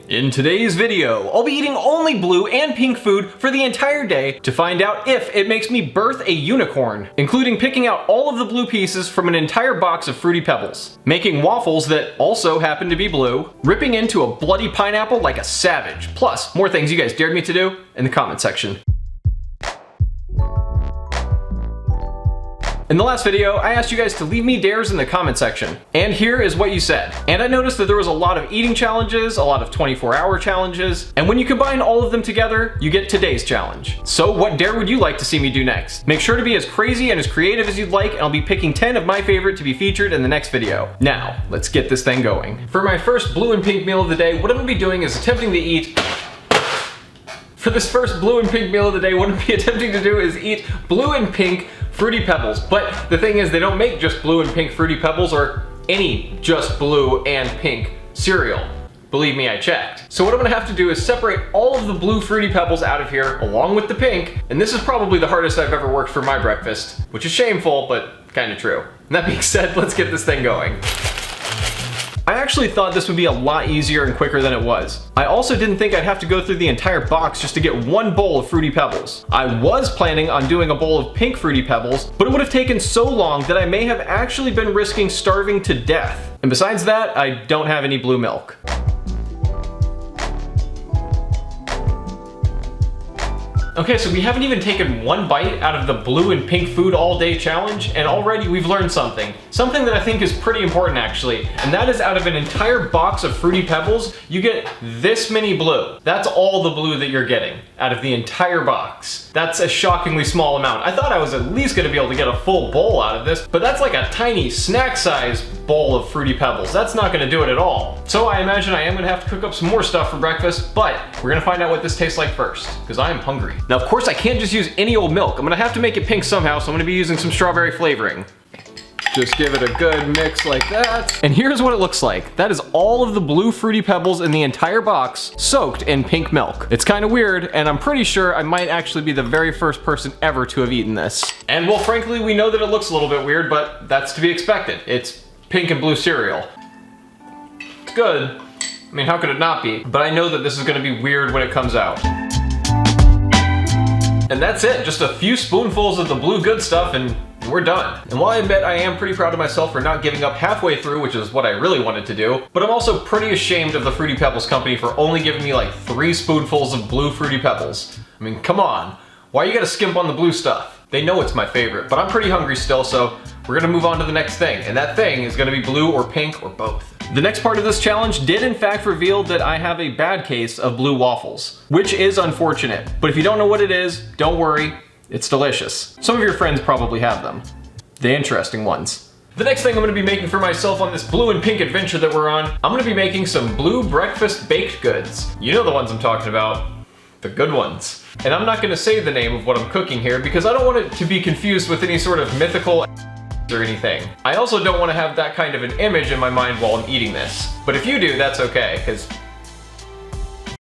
In today's video, I'll be eating only blue and pink food for the entire day to find out if it makes me birth a unicorn, including picking out all of the blue pieces from an entire box of Fruity Pebbles, making waffles that also happen to be blue, ripping into a bloody pineapple like a savage, plus more things you guys dared me to do in the comment section. In the last video, I asked you guys to leave me dares in the comment section, and here is what you said. And I noticed that there was a lot of eating challenges, a lot of 24-hour challenges, and when you combine all of them together, you get today's challenge. So what dare would you like to see me do next? Make sure to be as crazy and as creative as you'd like, and I'll be picking 10 of my favorite to be featured in the next video. Now, let's get this thing going. For my first blue and pink meal of the day, what I'm gonna be doing is attempting to eat For this first blue and pink meal of the day, what I'm gonna be attempting to do is eat blue and pink Fruity Pebbles. But the thing is, they don't make just blue and pink Fruity Pebbles or any just blue and pink cereal. Believe me, I checked. So what I'm gonna have to do is separate all of the blue Fruity Pebbles out of here along with the pink. And this is probably the hardest I've ever worked for my breakfast, which is shameful, but kind of true. And that being said, let's get this thing going. I actually thought this would be a lot easier and quicker than it was. I also didn't think I'd have to go through the entire box just to get one bowl of Fruity Pebbles. I was planning on doing a bowl of pink Fruity Pebbles, but it would have taken so long that I may have actually been risking starving to death. And besides that, I don't have any blue milk. Okay, so we haven't even taken one bite out of the blue and pink food all day challenge, and already we've learned something. Something that I think is pretty important actually, and that is out of an entire box of Fruity Pebbles, you get this many blue. That's all the blue that you're getting out of the entire box. That's a shockingly small amount. I thought I was at least gonna be able to get a full bowl out of this, but that's like a tiny snack size bowl of Fruity Pebbles. That's not gonna do it at all. So I imagine I am gonna have to cook up some more stuff for breakfast, but we're gonna find out what this tastes like first, because I am hungry. Now, of course, I can't just use any old milk. I'm gonna have to make it pink somehow, so I'm gonna be using some strawberry flavoring. Just give it a good mix like that. And here's what it looks like. That is all of the blue Fruity Pebbles in the entire box soaked in pink milk. It's kind of weird, and I'm pretty sure I might actually be the very first person ever to have eaten this. And well, frankly, we know that it looks a little bit weird, but that's to be expected. It's pink and blue cereal. It's good. I mean, how could it not be? But I know that this is gonna be weird when it comes out. And that's it, just a few spoonfuls of the blue good stuff and we're done. And while I admit I am pretty proud of myself for not giving up halfway through, which is what I really wanted to do, but I'm also pretty ashamed of the Fruity Pebbles company for only giving me like 3 spoonfuls of blue Fruity Pebbles. I mean, come on. Why you gotta skimp on the blue stuff? They know it's my favorite, but I'm pretty hungry still, so we're gonna move on to the next thing. And that thing is gonna be blue or pink or both. The next part of this challenge did in fact reveal that I have a bad case of blue waffles, which is unfortunate. But if you don't know what it is, don't worry, it's delicious. Some of your friends probably have them. The interesting ones. The next thing I'm gonna be making for myself on this blue and pink adventure that we're on, I'm gonna be making some blue breakfast baked goods. You know the ones I'm talking about. The good ones. And I'm not gonna say the name of what I'm cooking here because I don't want it to be confused with any sort of mythical or anything. I also don't want to have that kind of an image in my mind while I'm eating this. But if you do, that's okay, because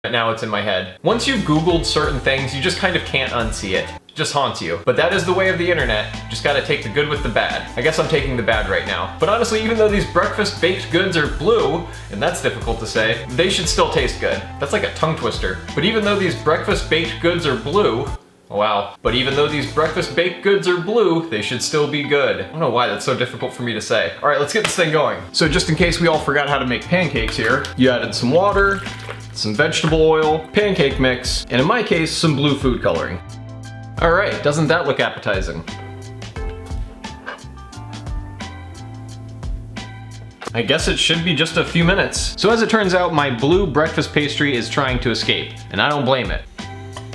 now it's in my head. Once you've Googled certain things, you just kind of can't unsee it. It just haunts you. But that is the way of the internet. You just gotta take the good with the bad. I guess I'm taking the bad right now. But honestly, even though these breakfast baked goods are blue, and that's difficult to say, they should still taste good. That's like a tongue twister. But even though these breakfast baked goods are blue, wow. But even though these breakfast baked goods are blue, they should still be good. I don't know why that's so difficult for me to say. All right, let's get this thing going. So just in case we all forgot how to make pancakes here, you added some water, some vegetable oil, pancake mix, and in my case, some blue food coloring. All right, doesn't that look appetizing? I guess it should be just a few minutes. So as it turns out, my blue breakfast pastry is trying to escape, and I don't blame it.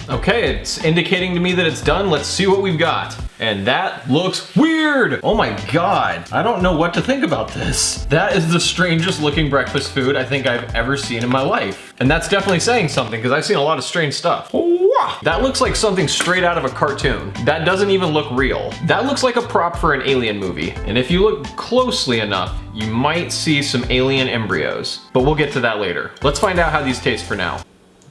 Okay, it's indicating to me that it's done. Let's see what we've got. And that looks weird. Oh my God. I don't know what to think about this. That is the strangest looking breakfast food I think I've ever seen in my life. And that's definitely saying something because I've seen a lot of strange stuff. That looks like something straight out of a cartoon. That doesn't even look real. That looks like a prop for an alien movie. And if you look closely enough, you might see some alien embryos. But we'll get to that later. Let's find out how these taste for now.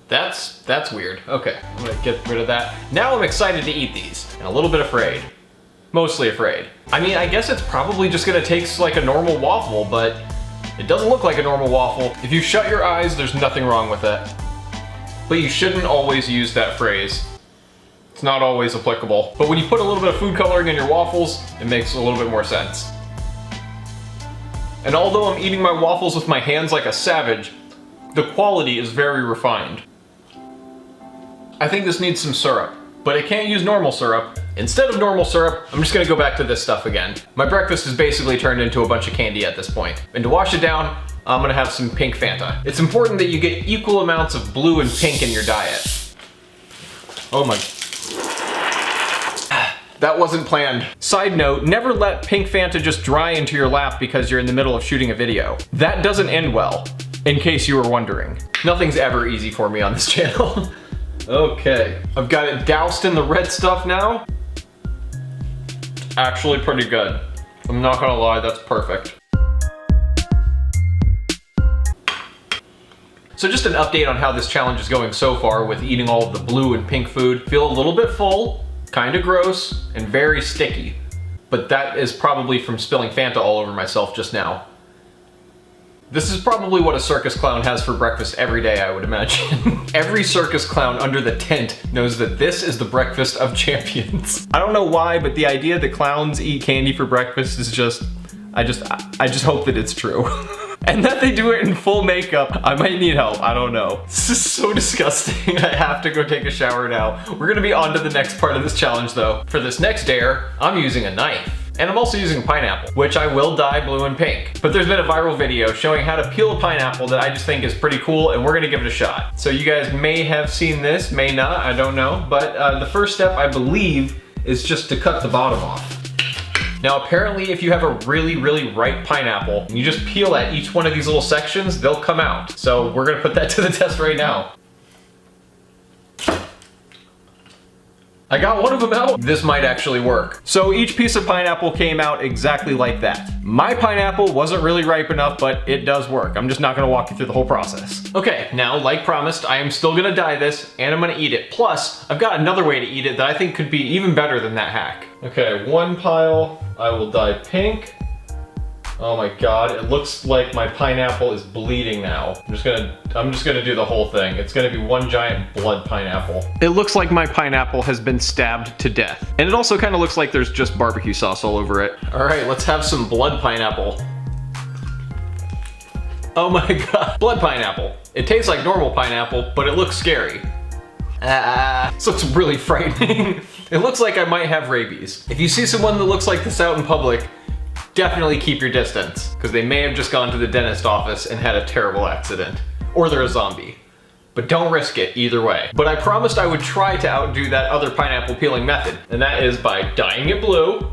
That's weird. Okay, I'm gonna get rid of that. Now I'm excited to eat these, and a little bit afraid. Mostly afraid. I mean, I guess it's probably just gonna taste like a normal waffle, but It doesn't look like a normal waffle. If you shut your eyes, there's nothing wrong with it. But you shouldn't always use that phrase. It's not always applicable. But when you put a little bit of food coloring in your waffles, it makes a little bit more sense. And although I'm eating my waffles with my hands like a savage, the quality is very refined. I think this needs some syrup, but I can't use normal syrup. Instead of normal syrup, I'm just gonna go back to this stuff again. My breakfast is basically turned into a bunch of candy at this point. And to wash it down, I'm gonna have some pink Fanta. It's important that you get equal amounts of blue and pink in your diet. Oh my. That wasn't planned. Side note, never let pink Fanta just dry into your lap because you're in the middle of shooting a video. That doesn't end well, in case you were wondering. Nothing's ever easy for me on this channel. Okay, I've got it doused in the red stuff now. Actually pretty good. I'm not gonna lie, that's perfect. So just an update on how this challenge is going so far with eating all of the blue and pink food. Feel a little bit full, kinda gross, and very sticky. But that is probably from spilling Fanta all over myself just now. This is probably what a circus clown has for breakfast every day, I would imagine. Every circus clown under the tent knows that this is the breakfast of champions. I don't know why, but the idea that clowns eat candy for breakfast is just, I just hope that it's true. And that they do it in full makeup. I might need help, I don't know. This is so disgusting. I have to go take a shower now. We're gonna be on to the next part of this challenge though. For this next dare, I'm using a knife. And I'm also using pineapple, which I will dye blue and pink. But there's been a viral video showing how to peel a pineapple that I just think is pretty cool, and we're gonna give it a shot. So you guys may have seen this, may not, I don't know. But the first step, I believe, is just to cut the bottom off. Now apparently if you have a really, really ripe pineapple, and you just peel at each one of these little sections, they'll come out. So we're gonna put that to the test right now. I got one of them out. This might actually work. So each piece of pineapple came out exactly like that. My pineapple wasn't really ripe enough, but it does work. I'm just not gonna walk you through the whole process. Okay, now like promised, I am still gonna dye this and I'm gonna eat it. Plus, I've got another way to eat it that I think could be even better than that hack. Okay, one pile, I will dye pink. Oh my god, it looks like my pineapple is bleeding now. I'm just gonna do the whole thing. It's gonna be one giant blood pineapple. It looks like my pineapple has been stabbed to death. And it also kind of looks like there's just barbecue sauce all over it. All right, let's have some blood pineapple. Oh my god, blood pineapple. It tastes like normal pineapple, but it looks scary. This looks really frightening. It looks like I might have rabies. If you see someone that looks like this out in public, definitely keep your distance, because they may have just gone to the dentist office and had a terrible accident. Or they're a zombie. But don't risk it either way. But I promised I would try to outdo that other pineapple peeling method, and that is by dyeing it blue.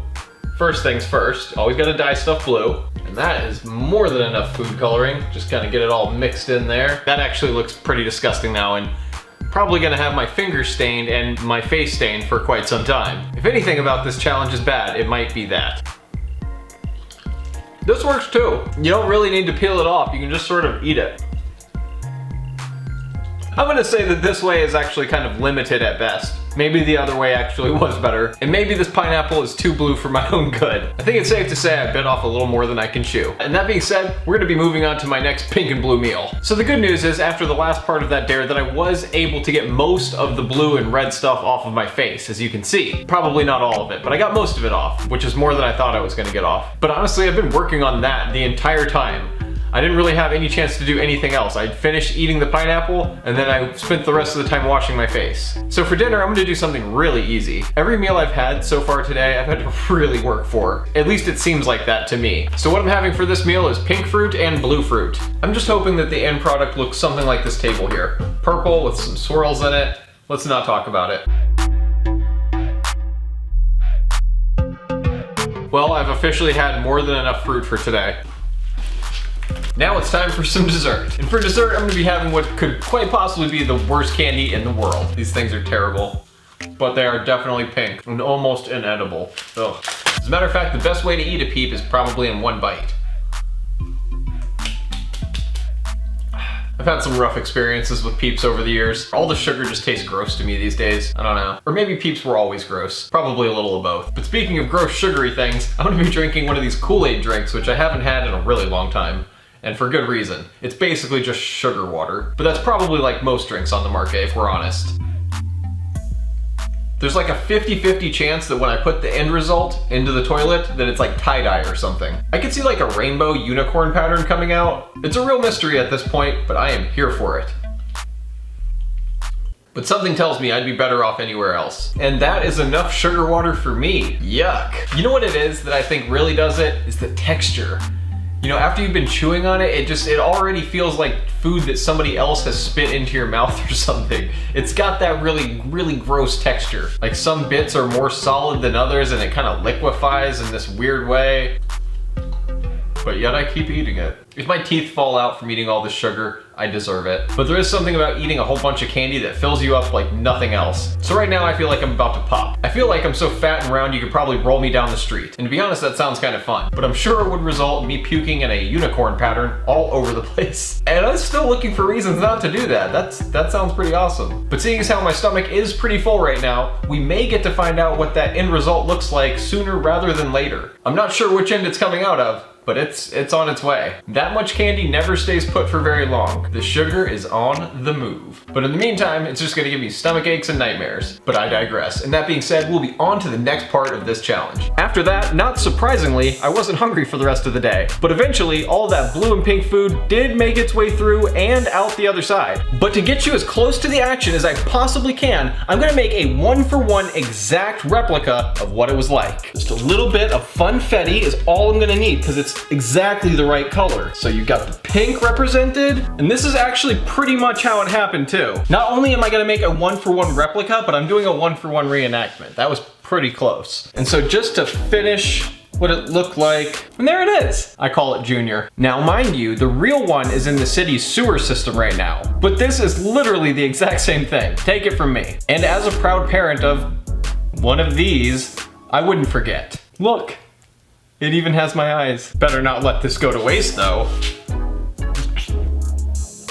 First things first, always gotta dye stuff blue. And that is more than enough food coloring. Just kind of get it all mixed in there. That actually looks pretty disgusting now, and I'm probably gonna have my fingers stained and my face stained for quite some time. If anything about this challenge is bad, it might be that. This works too. You don't really need to peel it off, you can just sort of eat it. I'm gonna say that this way is actually kind of limited at best. Maybe the other way actually was better. And maybe this pineapple is too blue for my own good. I think it's safe to say I bit off a little more than I can chew. And that being said, we're gonna be moving on to my next pink and blue meal. So the good news is, after the last part of that dare, that I was able to get most of the blue and red stuff off of my face, as you can see. Probably not all of it, but I got most of it off, which is more than I thought I was gonna get off. But honestly, I've been working on that the entire time. I didn't really have any chance to do anything else. I'd finished eating the pineapple, and then I spent the rest of the time washing my face. So for dinner, I'm gonna do something really easy. Every meal I've had so far today, I've had to really work for. At least it seems like that to me. So what I'm having for this meal is pink fruit and blue fruit. I'm just hoping that the end product looks something like this table here. Purple with some swirls in it. Let's not talk about it. Well, I've officially had more than enough fruit for today. Now it's time for some dessert. And for dessert, I'm gonna be having what could quite possibly be the worst candy in the world. These things are terrible, but they are definitely pink and almost inedible. Ugh. As a matter of fact, the best way to eat a peep is probably in one bite. I've had some rough experiences with Peeps over the years. All the sugar just tastes gross to me these days. I don't know. Or maybe Peeps were always gross. Probably a little of both. But speaking of gross sugary things, I'm gonna be drinking one of these Kool-Aid drinks, which I haven't had in a really long time. and for good reason. It's basically just sugar water, but that's probably like most drinks on the market if we're honest. There's like a 50-50 chance that when I put the end result into the toilet that it's like tie-dye or something. I could see like a rainbow unicorn pattern coming out. It's a real mystery at this point, but I am here for it. But something tells me I'd be better off anywhere else. And that is enough sugar water for me. Yuck. You know what it is that I think really does it? Is the texture. You know, after you've been chewing on it, it already feels like food that somebody else has spit into your mouth or something. It's got that really, really gross texture. Like some bits are more solid than others and it kind of liquefies in this weird way. But yet I keep eating it. If my teeth fall out from eating all this sugar, I deserve it. But there is something about eating a whole bunch of candy that fills you up like nothing else. So right now I feel like I'm about to pop. I feel like I'm so fat and round you could probably roll me down the street. And to be honest, that sounds kind of fun. But I'm sure it would result in me puking in a unicorn pattern all over the place. And I'm still looking for reasons not to do that. That sounds pretty awesome. But seeing as how my stomach is pretty full right now, we may get to find out what that end result looks like sooner rather than later. I'm not sure which end it's coming out of, but it's on its way. That much candy never stays put for very long. The sugar is on the move. But in the meantime, it's just gonna give me stomach aches and nightmares. But I digress. And that being said, we'll be on to the next part of this challenge. After that, not surprisingly, I wasn't hungry for the rest of the day. But eventually, all that blue and pink food did make its way through and out the other side. But to get you as close to the action as I possibly can, I'm gonna make a 1-for-1 exact replica of what it was like. Just a little bit of funfetti is all I'm gonna need because it's exactly the right color. So you got the pink represented, and this is actually pretty much how it happened too. Not only am I gonna make a 1-for-1 replica, but I'm doing a 1-for-1 reenactment. That was pretty close. And so just to finish what it looked like, and there it is. I call it Junior. Now mind you, the real one is in the city's sewer system right now, but this is literally the exact same thing. Take it from me. And as a proud parent of one of these, I wouldn't forget. Look. It even has my eyes. Better not let this go to waste though.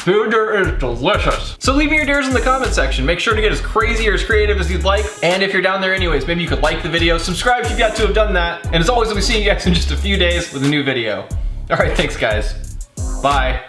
Junior is delicious. So leave me your dares in the comment section. Make sure to get as crazy or as creative as you'd like. And if you're down there anyways, maybe you could like the video, subscribe if you've got to have done that. And as always, I'll be seeing you guys in just a few days with a new video. All right, thanks guys. Bye.